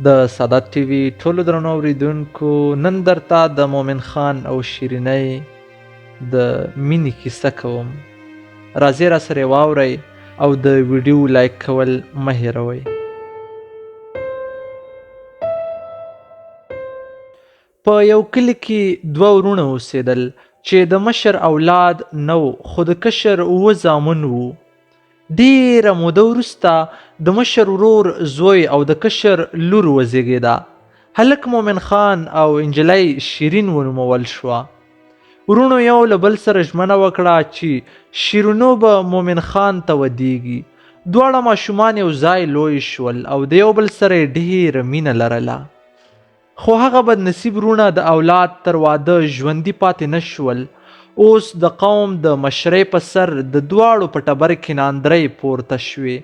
د سادات ټي وي ټولو درنو اوریدونکو، نن درته د مومن خان او شیرینۍ د مینې کیسه کوم. راځئ راسره واورئ او د ویډیو لایک کول مه هیروئ. په یو کلي کې دوه ورونه اوسېدل چې د مشر اولاد نه و، خو د کشر 7 زامن وو. ډیره موده وروسته د مشر ورور زوی او د کشر لور وزیږېده. هلک مومن خان او انجلۍ شیرین ونومول شوه. ورونو یو له بل سره ژمنه وکړه چې شیرینو به مومن خان ته ودیږي. دواړه ماشومان یو ځای لوی شول او د یو بل سره یې ډیره مینه لرله. خو هغه بدنصیب ورونه د اولاد تر واده ژوندي پاتې نه شول. اوس د قوم د مشرۍ په سر د دواړو په ټبر کې ناندرۍ پورته شوې.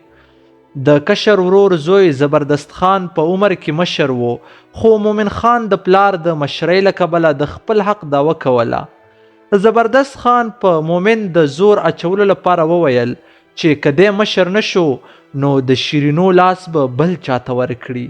د کشر ورور زوی زبردست خان په عمر کې مشر و، خو مومن خان د پلار د مشرۍ له کبله د خپل حق دعوه کوله. زبردست خان په مومن د زور اچولو لپاره وویل چې که دی مشر نشو نو د شیرینو لاس به بل چاته ورکړي.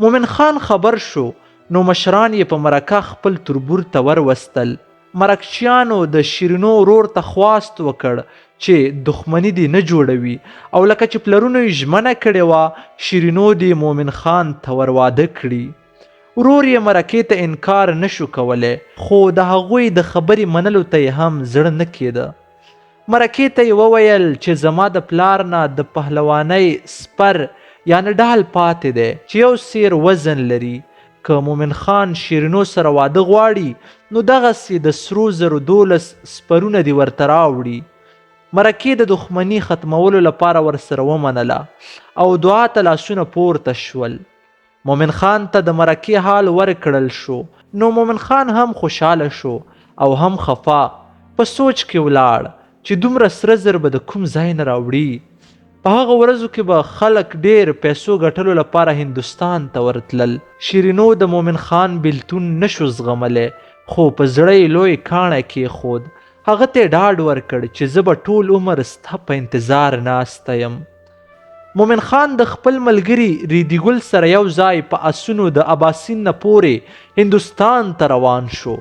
مومن خان خبر شو نو مشران یې په مرکه خپل تربور ته وروستل. مرکچیانو د شیرینو ورور ته خواست وکړ چې دښمني دې نه جوړوي او لکه چې پلرونو یې ژمنه کړې وه شیرینو دې مومن خان ته ور واده کړي. ورور یې مرکې ته انکار نشو کولی، خو د هغوی د خبرې منلو ته یې هم زړه نه کېده. مرکې ته یې وویل چې زما د پلار نه د پهلوانۍ سپر یعنی ډال پاتې دی چې یو سیر وزن لري. که مومن خان شیرینو سره واده غواړي نو دغسې د سرو زرو 12 سپرونه دې ورته راوړي. مرکې د دښمني ختمولو لپاره ورسره ومنله او دعا ته لاسونه پورته شول. مومن خان ته د مرکې حال ورکړل شو نو مومن خان هم خوشحاله شو او هم خفا. په سوچ کې ولاړ چې دومره سره زر به د کوم ځای نه راوړي. په هغه ورځو کې به خلک ډیر پیسو ګټلو لپاره هندوستان ته ورتلل. شیرینو د مومن خان بیلتون نشو زغملی، خو په زړه یې لوی کاڼی کېښود. هغه ته یې ډاډ ورکړ چې زه به ټول عمر ستا په انتظار ناسته یم. مومن خان د خپل ملګري ریدي ګل سره یو ځای په اسونو د اباسین نه پورې هندوستان ته روان شو.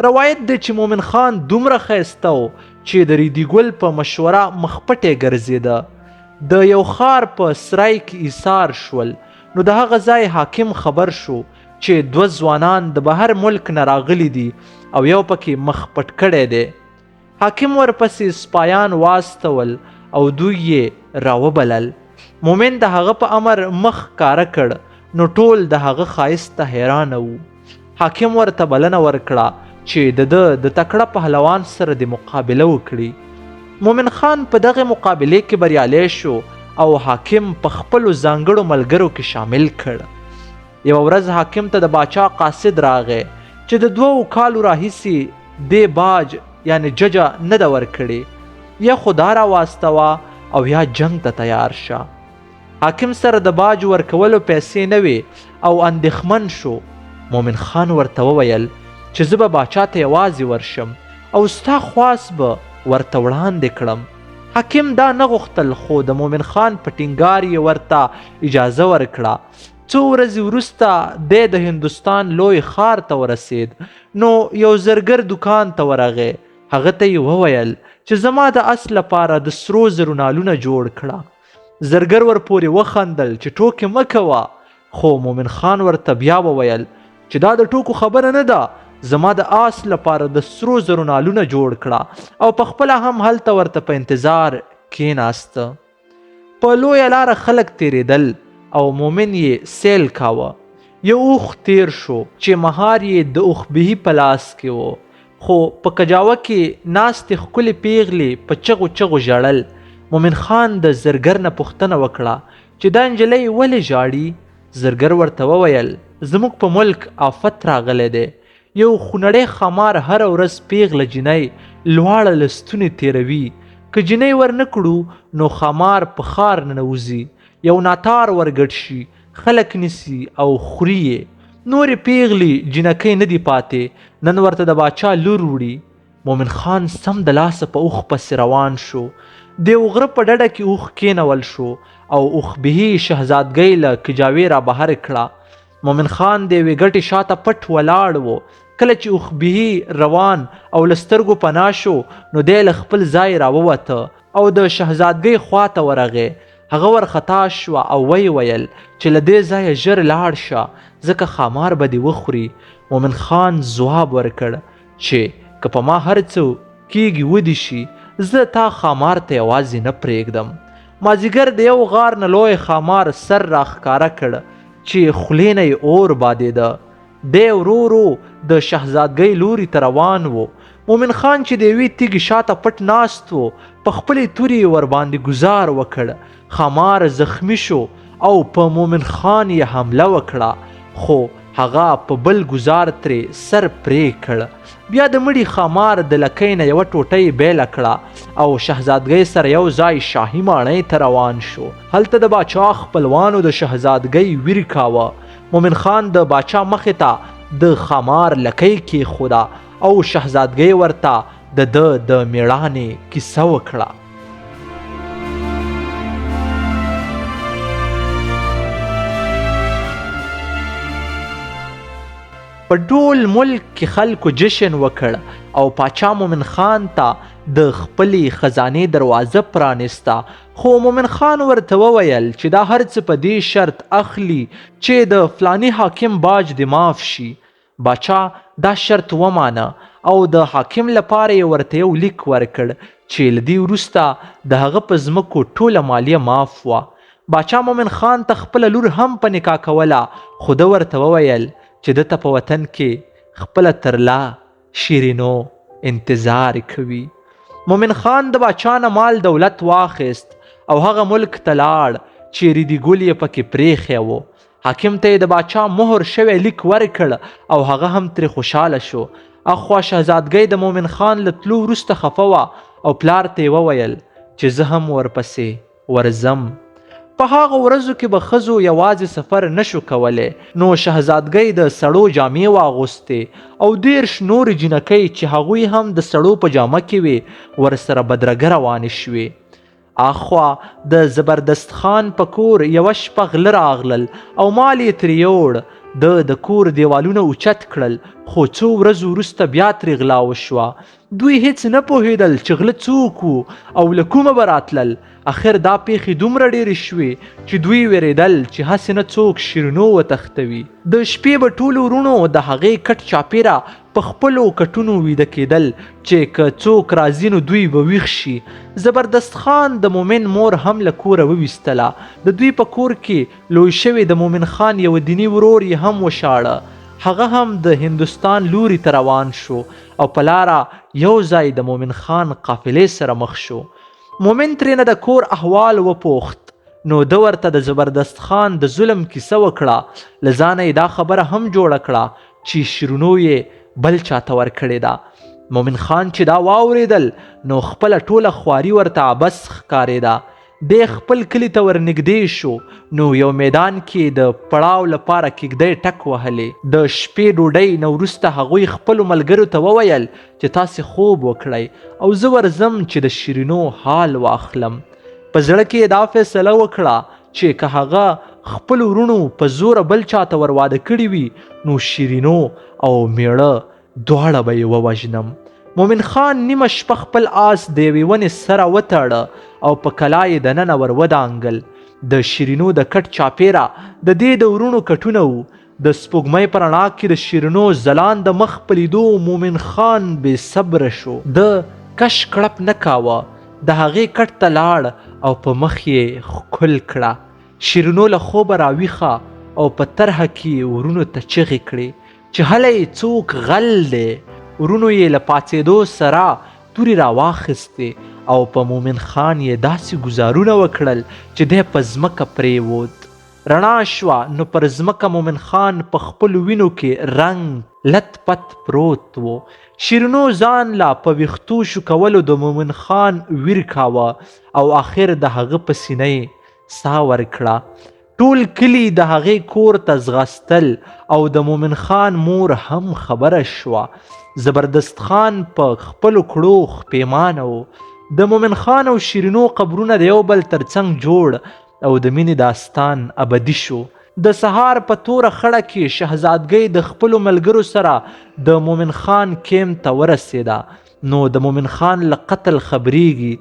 روایت دی چې مومن خان دومره ښایسته و چې د ریدي ګل په مشوره مخپټې ګرځېده. د یو ښار په سرای کې ایثار شول نو د هغه ځای حاکم خبر شو چې 2 ځوانان د بهر ملک نه راغلي دي او یو پکې مخ پټ کړی دی. حاکم ورپسې سپایان واستول او دوی یې راوبلل. مومن د هغه په امر مخ کاره کړ نو ټول د هغه ښایست ته حیرانه وو. حاکم ورته بلنه ورکړه چې د تکړه پهلوان سره د مقابله وکړي. مومن خان په دغه مقابله کې بریالی شو او حاکم په خپلو ځانګړو ملګرو کې شامل کړ. یوه ورځ حاکم ته د باچا قاصد راغی چې د 2 کالو راهیسې دې باج یعنی ججه نه ده ورکړې، یا خو دا راواستوه او یا جنگ ته تیار شه. حاکم سره د باج ورکولو پیسې نه وې او اندېښمن شو. مومن خان ورته وویل چې زه به باچا ته یوازې ورشم او ستا خواست به ورته وړاندې کړم. حاکم دا نه غوښتل، خو د مومن خان په ټینګار یې ورته اجازه ورکړه. څو ورځې وروسته دی د هندوستان لوی ښار ته ورسید نو یو زرګر دکان ته ورغی. هغه ته یې وویل چې زما د اس لپاره د سرو زرو نالونه جوړ کړه. زرګر ورپورې وخندل چې ټوکې مه کوه، خو مومن خان ورته بیا وویل چې دا د ټوکو خبره نه ده، زما د آس لپاره د سرو زرو نالونه جوړ کړه. او په خپله هم هلته ورته په انتظار کېناسته. په لویه لاره خلک تیریدل او مومن یې سیل کاوه. یو اوښ تیر شو چې مهار یې د اوښبهي په لاس کې و، خو په کجاوه کې ناستې ښکلې پیغلې په چغو چغو ژړل. مومن خان د زرګر نه پوښتنه وکړه چې دا نجلۍ ولې ژاړي. زرګر ورته وویل زموږ په ملک آفت راغلی دی. یو خونړی ښامار هره ورځ پیغله جنۍ لواړه له ستونې تیروي. که جنۍ ورنه کړو نو ښامار په ښار ننوځي، یو ناتار ورګډ شي، خلک نیسي او خوري یې. نورې پیغلې جنکۍ نه دي پاتې، نن ورته د باچا لور وړي. مومن خان سم د لاسه په اوښ پسې روان شو. د یو غره په ډډه کې اوښ کېنول شو او اوښبهي شهزادګۍ له کجاوې را بهر کړه. مومن خان د یوې ګټې شاته پټ ولاړ و. کله چې اوښبهي روان او له سترګو پناه شو نو دی له خپل ځای راووته او د شهزادګۍ خواته ورغی. هغه ورخطا شوه او ویې ویل چې له دې ځایه ژر لاړ شه ځکه ښامار به دې وخوري. مومن خان ځواب ورکړ چې که په ما هر څه کیږي ودې شي زه تا ښامار ته یوازې نه پرېږدم. مازدیګر د یو غار نه لوی ښامار سر راښکاره کړ چې خولې نه یې اور بادېده. دی ورو ورو د شهزادګۍ لوري ته روان و. مومن خان چې د یوې تیږې شاته پټ ناست و په خپلې تورې ورباندې ګزار وکړ. ښامار زخمی شو او په مومن خان یې حمله وکړه خو هغه په بل ګزار ترې سر پرې کړ. بیا د مړي ښامار د لکۍ نه یوه ټوټۍ بیله کړه او شهزادګۍ سره یو ځای شاهي ماڼۍ ته روان شو. هلته د باچا خپلوانو د شهزادګۍ ویر کاوه. مومن خان د باچا مخې ته د ښامار لکۍ کېښوده او شهزادګۍ ورته د ده د میړانې کیسه وکړه. په ټول ملک کې خلکو جشن وکړ او پاچا مومن خان ته د خپلې خزانې دروازه پرانسته. خو مومن خان ورته وویل چې دا هر څه په دې شرط اخلي چې د فلاني حاکم باج دې معاف شي. باچا دا شرط ومانه او د حاکم لپاره یې ورته یو لیک ورکړ چې له دې وروسته د هغه په ځمکو ټوله مالیه معاف وه. باچا مومن خان ته خپله لور هم په نکاح کوله خو ده ورته وویل چې ده ته په وطن کې خپله ترلا شیرینو انتظار کوي. مومن خان د باچا نه مال دولت واخیست او هغه ملک ته لاړ چې ریدي ګل یې پکې پرېښی و. حاکم ته یې د باچا مهر شوی لیک ورکړ او هغه هم ترې خوشحاله شو. اخوا شهزادګۍ د مومن خان له تلو وروسته خفه وه او پلار ته یې وویل چې زه هم ورپسې ورځم. په هغه ورځو کې به ښځو یوازې سفر نشو کولی نو شهزادګۍ د سړو جامې واغوستې او 13 نورې جینکۍ چې هغوی هم د سړو په جامه کې وې ورسره بدرګه روانې شوې. اخوا د زبردست خان په کور یوه شپه غله راغلل او مال یې ترې یوړ. د کور دیوالونه اوچت کړل خو څو ورځو وروسته بیا ترې غلا وشوه. دوی هیڅ نه پوهېدل چې غله څوک وو او له کومه به راتلل. اخر دا پیښې دومره ډېرې شوې چې دوی وېرېدل چې هسې نه څوک شیرینو وتښتوي. د شپې به ټولو وروڼو د هغې کټ چاپېره په خپلو کټونو ویده کېدل چې که څوک راځي نو دوی به ویښ شي. زبردست خان د مومن مور هم له کوره وویستله. د دوی په کور کې لوی شوی د مومن خان یو دیني ورور یې هم وشاړه. هغه هم د هندوستان لوري ته روان شو او په لاره یو ځای د مومن خان قافلې سره مخ شو. مومن ترېنه د کور احوال وپوښت نو ده ورته د زبردست خان د ظلم کیسه وکړه. له ځانه یې دا خبره هم جوړه کړه چې شیرینو یې بل چاته ورکړې ده. مومن خان چې دا واورېدل نو خپله ټوله خواري ورته عبث ښکارېده. دی خپل کلي ته ورنږدې شو نو یو میدان کې د پړاو لپاره کېږدۍ ټک وهلې. د شپې ډوډۍ نه وروسته هغوی خپلو ملګرو ته وویل چې تاسې خوب وکړئ او زه ورځم چې د شیرینو حال واخلم. په زړه کې یې دا فیصله وکړه چې که هغه خپلو وروڼو په زوره بل چاته ور واده کړي وي نو شیرینو او میړه دواړه به یې ووژنم. مومن خان نیمه شپه خپل آس د یوې ونې سره وتړه او په کلا یې دننه ور ودانګل. د شیرینو د کټ چاپېره د دې د وروڼو کټونه وو. د سپوږمۍ په رڼا کې د شیرینو ځلانده مخ په لیدو مومن خان بې صبره شو. د کش کړپ نه کاوه. د هغې کټ ته لاړ او په مخ یې ښکل کړه. شیرینو له خوبه راویښه او په طرحه کې ورونو ته چغې کړې چې هلی څوک غل دی. ورونو یې له پاڅېدو سره تورې راواخیستې او په مومن خان یې داسې ګزارونه وکړل چې دی په ځمکه پرېوت. رڼا شوه نو پر ځمکه مومن خان په خپلو وینو کې رنګ لت پت پروت و. شیرینو ځان لا په ویښتو شو کولو د مومن خان ویر کاوه او آخر د هغه په سینه یې ساه ورکړه. ټول کلي د هغې کور ته ځغاستل او د مومن خان مور هم خبره شوه. زبردست خان په خپلو کړو پیمانه و. د مومن خان او شیرینو قبرونه د یو بل ترڅنګ جوړ او د مینې داستان ابدي شو. د سهار په توره خړه کې شهزادګۍ د خپلو ملګرو سره د مومن خان کیم ته ورسېده نو د مومن خان له قتل خبریږي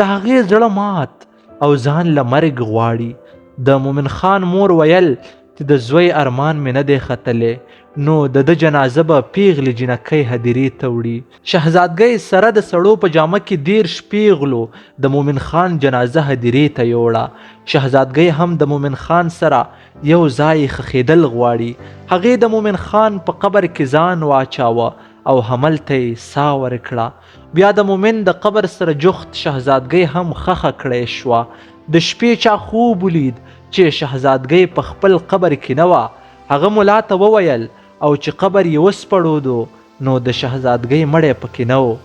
د هغې زړه مات او ځان له مرګ غواړي د مومن خان مور ویل چې د زوی ارمان مې نه دی ختلی نو د ده جنازه به پیغلې جنکۍ هدیرې ته وړي شهزادګۍ سره د سړو په جامه کې 10 پیغلو د مومن خان جنازه هدیرې ته یوړه شهزادګۍ هم د مومن خان سره یو ځای خښېدل غواړي هغې د مومن خان په قبر کې ځان واچاوه او هملته یې ساه ورکړه بیا د مومن د قبر سره جخت شهزادګۍ هم خښه کړی شوه د شپې چا خوب ولید چې شهزادګۍ په خپل قبر کې نه وه هغه ملا ته وویل او چې قبر یې وسپړودو نو د شهزادګۍ مړی پکې نه و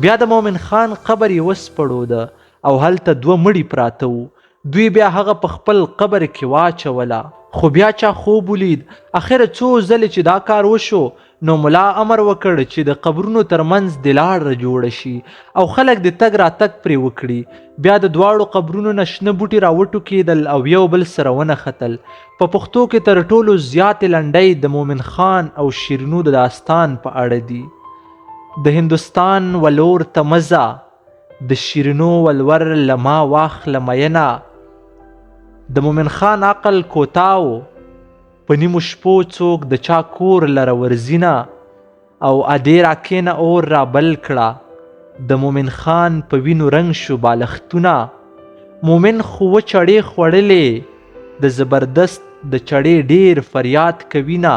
بیا د مومن خان قبر یې وسپړوده او هلته 2 مړي پراته وو دوی بیا هغه په خپل قبر کې واچوله خو بیا چا خوب ولید اخره څو ځلې چې دا کار وشو نو ملا امر وکړ چې د قبرونو ترمنځ د لاره جوړه شي او خلک د تګ راتګ پرې وکړي بیا د دواړو قبرونو نه شنه بوټي راوټوکېدل او یو بل سره ونښتل په پښتو کې تر ټولو زیاتې لنډۍ د مومن خان او شیرینو د داستان په اړه دي د هندوستان ولور ته مزه د شیرینو ولور لما واخله مینه د مومن خان عقل کوتاو په نیمو شپو څوک د چا کور لره ورځینه او ادې راکېنه اور را بل کړه د مومن خان په وینو رنګ شو بالښتونه مومن خو چړې خوړلې د زبردست د چړې ډیر فریاد کوینه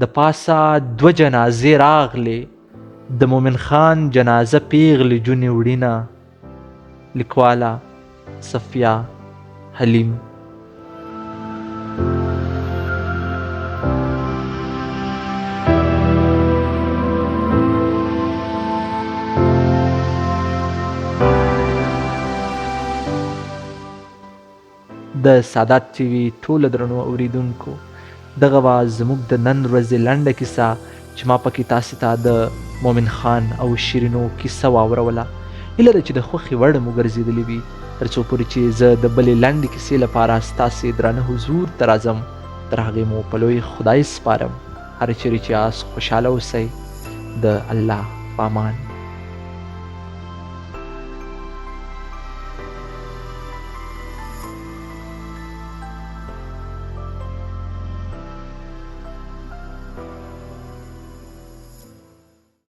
د پاسه 2 جنازې راغلې د مومن خان جنازه پیغلې جونې وړینه لیکواله صفیه حلیم د سادات ټي وي ټولو درنو اوریدونکو دغه وه زموږ د نن ورځې لنډه کیسه چې ما پکې تاسې ته د مومن خان او شیرینو کیسه واوروله هیله ده چې د خوښې وړ مو ګرځېدلې وي تر څو پورې چې زه د بلې لنډې کیسې لپاره ستاسې درانه حضور ته راځم تر هغې مو په لوی خدای سپارم هر چیرې چې یاست خوشحاله اوسئ د الله په امان